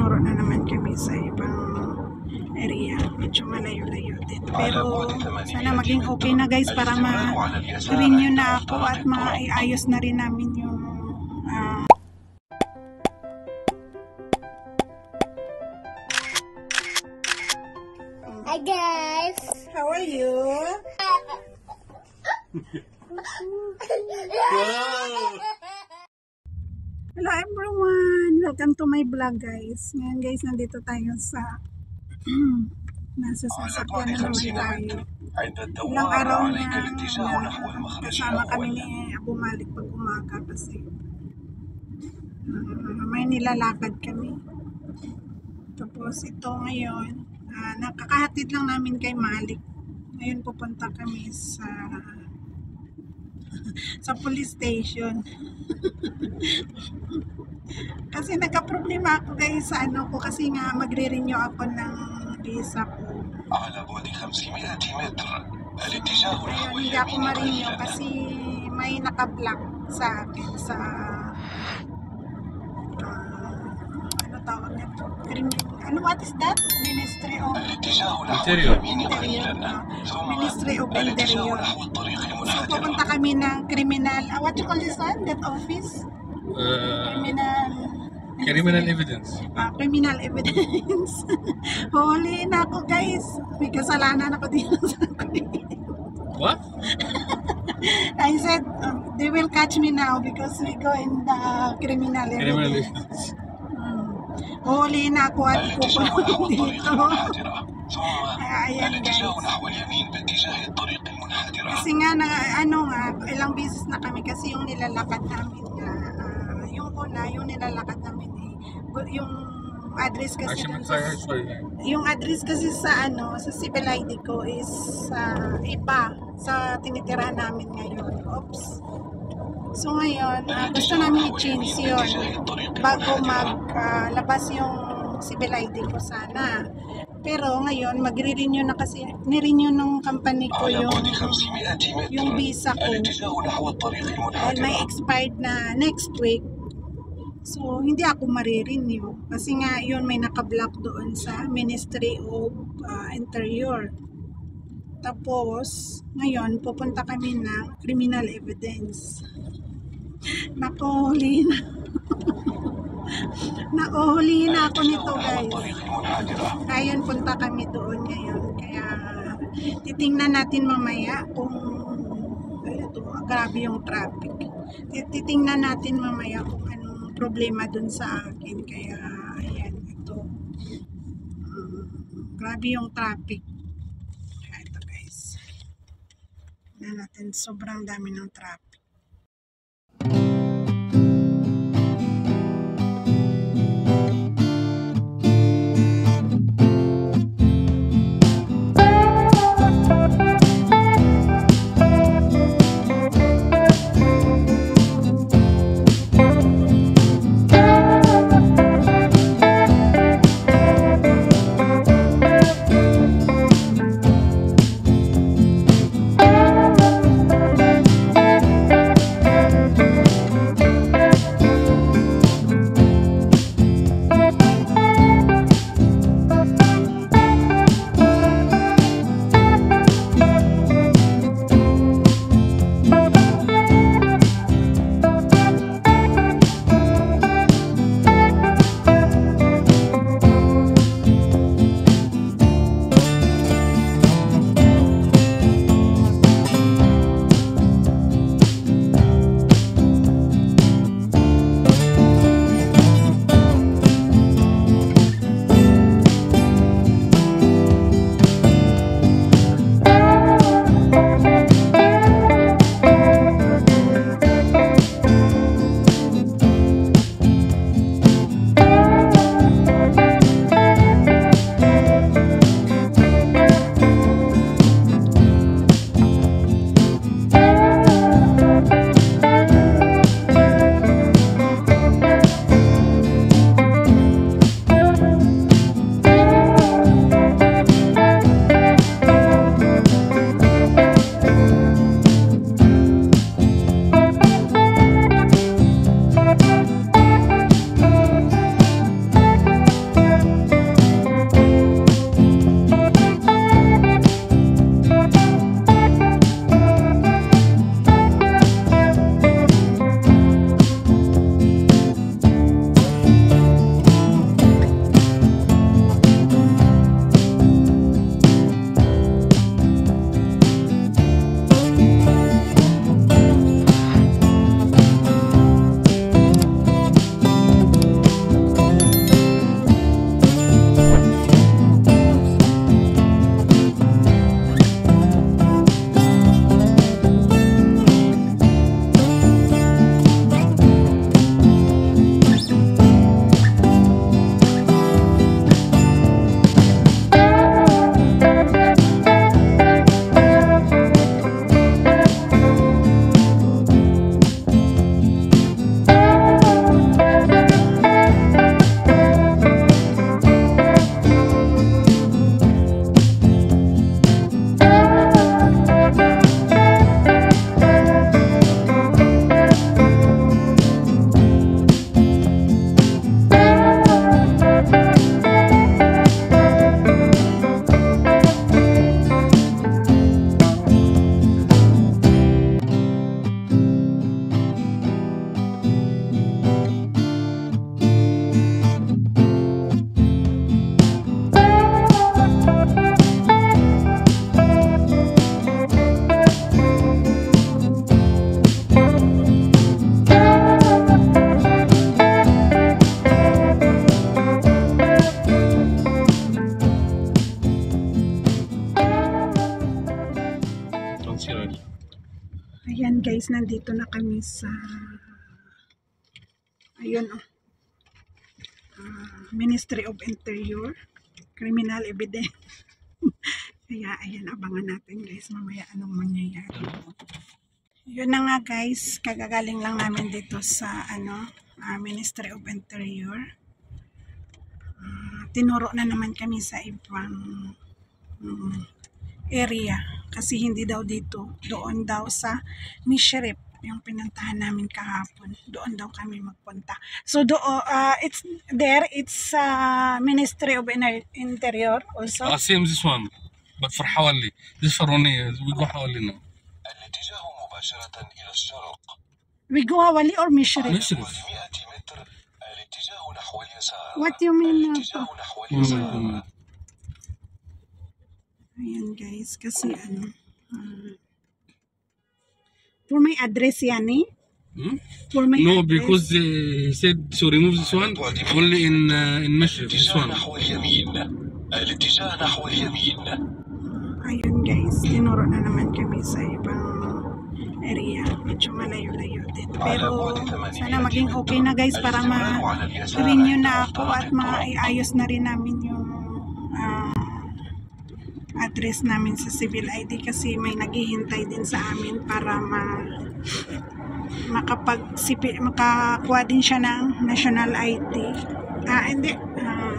tinuro na naman kami sa ibang area. Medyo malayo-layo din. Pero sana maging okay na guys para ma-renew na ako at maiayos na rin namin yung Hi guys! How are you? Hello everyone! Welcome to my vlog guys. Ngayon guys, nandito tayo sa nasa sasakyan na naman tayo. Ilang araw na kasama kami ni Abu Malik pag umaga kasi may nilalakad kami. Tapos ito ngayon, nakakahatid lang namin kay Malik. Ngayon pupunta kami sa police station. Kasi nagka-problema ako guys sa ano ko kasi nga magre-renew ako ng visa ko. Ayun, hindi ako ma-renew kasi may naka-block sa akin sa ano tawag nito? What is that? Ministry of Interior. Ministry of Interior. So pupunta kami ng criminal, what you call this one? That office? Criminal evidence. Criminal evidence. Huli na ako guys. May kasalanan ako dito sa What? I said, they will catch me now because we go in the criminal evidence. Huli na ako at pupunta dito. Ayan guys. Kasi nga, ilang beses na kami kasi yung nilalakad namin nga, yung una, yung nilalakad namin yung address kasi yung address kasi sa sa civil ID ko is iba sa tinitirahan namin ngayon. Oops. So ngayon, gusto namin i-change yun bago maglabas yung civil ID ko sana. Pero ngayon, magre-renew na kasi, ni-renew ng company ko yung visa ko. Dahil may expired na next week. So, hindi ako marirenew. Kasi nga, yun may naka-block doon sa Ministry of Interior. Tapos, ngayon, pupunta kami ng criminal evidence. Nakuhuli na. Nakuhuli na ako nito guys. Ngayon, punta kami doon ngayon. Kaya, titingnan natin mamaya kung grabe yung traffic. Titingnan natin mamaya kung anong problema doon sa akin. Kaya, ayan, ito. Grabe yung traffic. Ito guys. Tignan natin, sobrang dami ng traffic. guys, nandito na kami sa ayun Ministry of Interior, Criminal Evidence. Kaya ayan, abangan natin guys mamaya anong mangyayari. Yun na nga guys, kagagaling lang namin dito sa Ministry of Interior. Tinuro na naman kami sa ibang area kasi hindi daw dito, doon daw sa Mishrep yung pinuntahan namin kahapon, doon daw kami magpunta. So it's Ministry of Interior also. Same this one, but for حوالي. This for Ronnie, we go حوالينا. الاتجاه مباشرة إلى الشرق. We go Hawali or Mishrep? Mishrep. ب100 متر الاتجاه نحو اليسار. What you mean? الاتجاه نحو اليسار. Ayan guys, kasi for my address yan eh. For my No, address. because they said to remove this one only in Mishrep. This الاتجاه one. نحو اليمين. الاتجاه نحو اليمين. Ayun guys, tinuro na naman kami sa ibang area. Medyo malayo-layo din. Pero sana maging okay na guys para ma-renew na ako at maiayos na rin namin yung address namin sa civil ID kasi may naghihintay din sa amin para makakuha din siya ng national ID.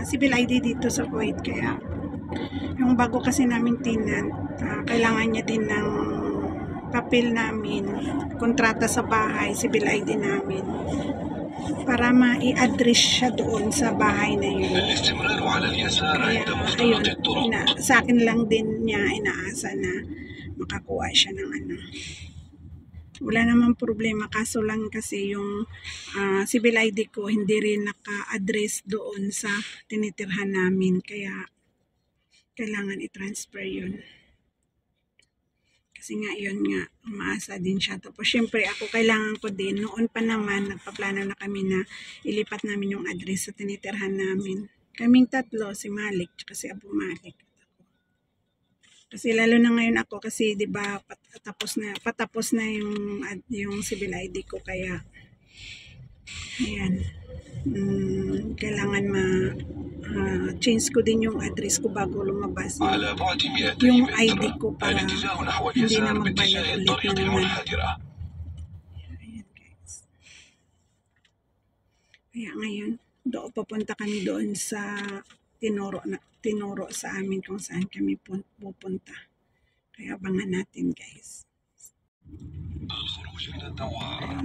Civil ID dito sa Kuwait. Kaya yung bago kasi namin tenant, kailangan niya din ng papel namin, kontrata sa bahay, civil ID namin para ma-i-address siya doon sa bahay na yun. الاستمرار على اليسار Kaya عند مفترق ayun, الطرق. sa akin lang din niya inaasa na makakuha siya ng wala namang problema, kaso lang kasi yung civil ID ko hindi rin naka-address doon sa tinitirhan namin, kaya kailangan i-transfer yun. Kasi nga yun nga, umaasa din siya. Tapos syempre ako kailangan ko din, noon pa naman nagpaplano na kami na ilipat namin yung address sa tinitirhan namin. Kaming tatlo, si Malik at si Abu Malik. Kasi lalo na ngayon ako kasi 'di ba patapos na yung civil ID ko, kaya ayan. Kailangan change ko din yung address ko bago lumabas على بعد 200 yung متر ID ko para الاتجاه نحو hindi na اليسار magbayad باتجاه ulit الطريق na naman. المنحدرة. Ayan guys. Kaya ngayon, papunta kami doon sa tinuro sa amin kung saan kami pupunta. Kaya abangan natin guys. الخروج من الدوار.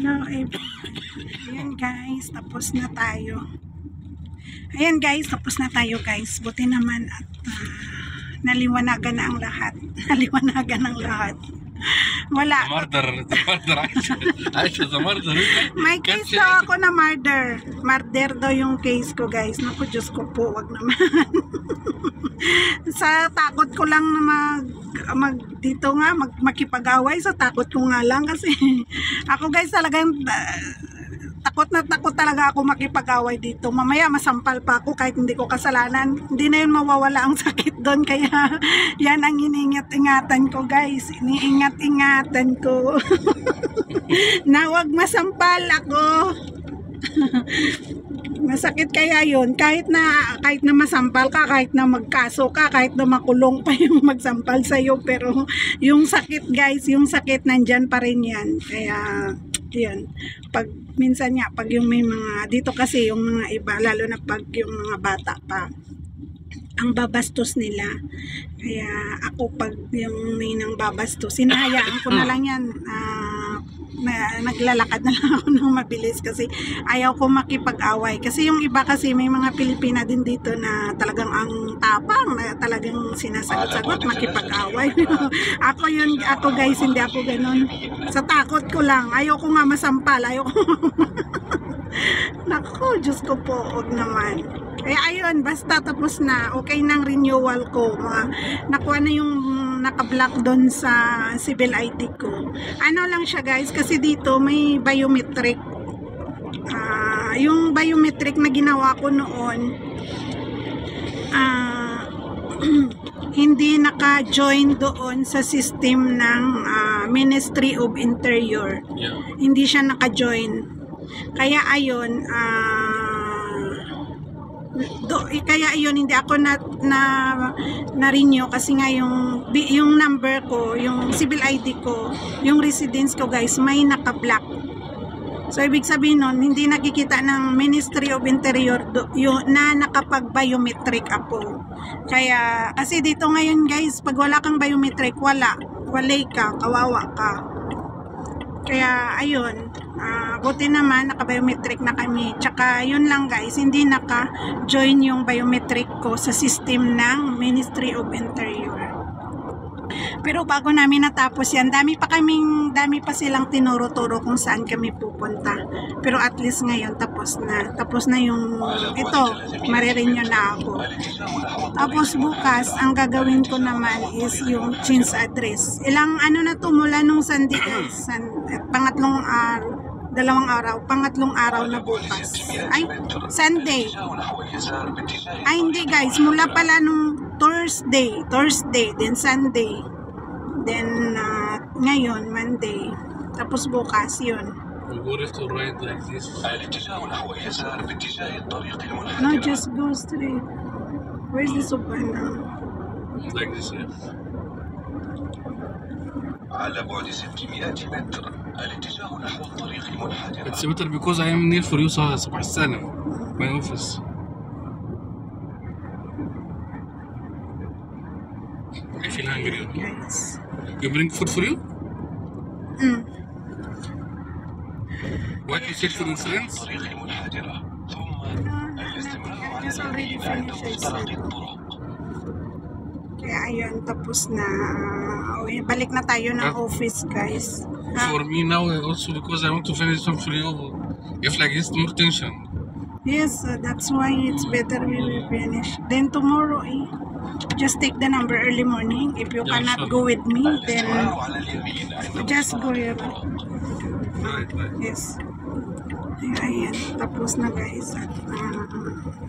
Ayan guys, tapos na tayo. Ayan guys, tapos na tayo guys. Buti naman at naliwanagan na ang lahat. Naliwanagan ang lahat. Wala. murder عايشة the murder. May case daw ako na murder. Murder daw yung case ko guys. Naku, Diyos ko po, wag naman. Sa takot ko lang na dito nga makipag-away, sa takot ko nga lang kasi ako guys talagang takot talaga ako makipag-away dito. Mamaya masampal pa ako kahit hindi ko kasalanan. Hindi na yun mawawala ang sakit doon. Kaya yan ang iniingat-ingatan ko guys. Iniingat-ingatan ko. Na wag masampal ako. Masakit kaya yun. Kahit na masampal ka, kahit na magkaso ka, kahit na makulong pa yung magsampal sa'yo. Pero yung sakit guys, yung sakit nandyan pa rin yan. Kaya yun, minsan nga pag yung may mga dito kasi yung mga iba, lalo na pag yung mga bata pa, ang babastos nila. Kaya ako pag yung may nang babastos, sinahayaan ko na lang yan. Naglalakad na lang ako ng mabilis kasi ayaw ko makipag-away. Kasi yung iba kasi may mga Pilipina din dito na talagang ang tapang, na talagang sinasagot-sagot makipag-away. Ako guys, hindi ako ganun. Sa takot ko lang, ayaw ko nga masampal, ayaw ko. Naku, Diyos ko po, huwag naman. Kaya ayun, basta tapos na, okay nang renewal ko. Nakuha na yung naka-block doon sa civil ID ko. Ano lang siya guys, kasi dito may biometric. Yung biometric na ginawa ko noon, hindi naka-join doon sa system ng Ministry of Interior. Yeah. Hindi siya naka-join. Kaya ayun, kaya ayun hindi ako na-renew kasi nga yung number ko, yung civil ID ko, yung residence ko guys, may naka-block. So ibig sabihin nun, hindi nakikita ng Ministry of Interior na nakapag-biometric ako. Kaya kasi dito ngayon guys, pag wala kang biometric, walay ka, kawawa ka. Kaya ayun, buti naman naka-biometric na kami. Tsaka yun lang guys, hindi naka-join yung biometric ko sa system ng Ministry of Interior. Pero bago namin natapos yan, dami pa silang tinuro-turo kung saan kami pupunta. Pero at least ngayon tapos na yung ito, marirenew na ako. Tapos bukas, ang gagawin ko naman is yung change address. Ilang na to mula nung Sunday guys, pangatlong araw na bukas. Ay, Sunday. Ay, hindi guys, mula pala nung Thursday, then Sunday, then ngayon, Monday, tapos bukas, yun. We go left or right like this. No, just go straight. Where's the Supana? Like this, yeah. على بعد 600 متر الاتجاه نحو الطريق المنحدر. It's better because I am near for you صباح السنة. My office. I feel hungry. Guys. You bring food for you? What you said for your friends? الطريق المنحدرة ثم الاستمرار على Just already اليمين عند finished, I مفترق said. الطرق. Kaya ayun, tapos na. Balik na tayo ng office guys. For me now also because I want to finish some for you. If like this, more tension. Yes, that's why it's better we will finish. Then tomorrow, just take the number early morning. If you Yeah, cannot sure. go with me, then الاستمرار على اليمين عند just go here. Right. Yes. Ayan, tapos na guys. At,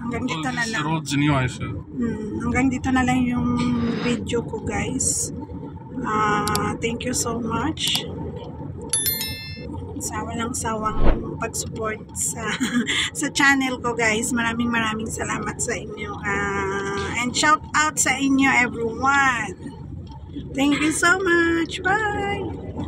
hanggang All dito na these lang. roads new, I feel. Hanggang dito na lang yung video ko guys. Thank you so much sa walang sawang pag-support sa channel ko guys. Maraming salamat sa inyo. And shout out sa inyo everyone. Thank you so much. Bye!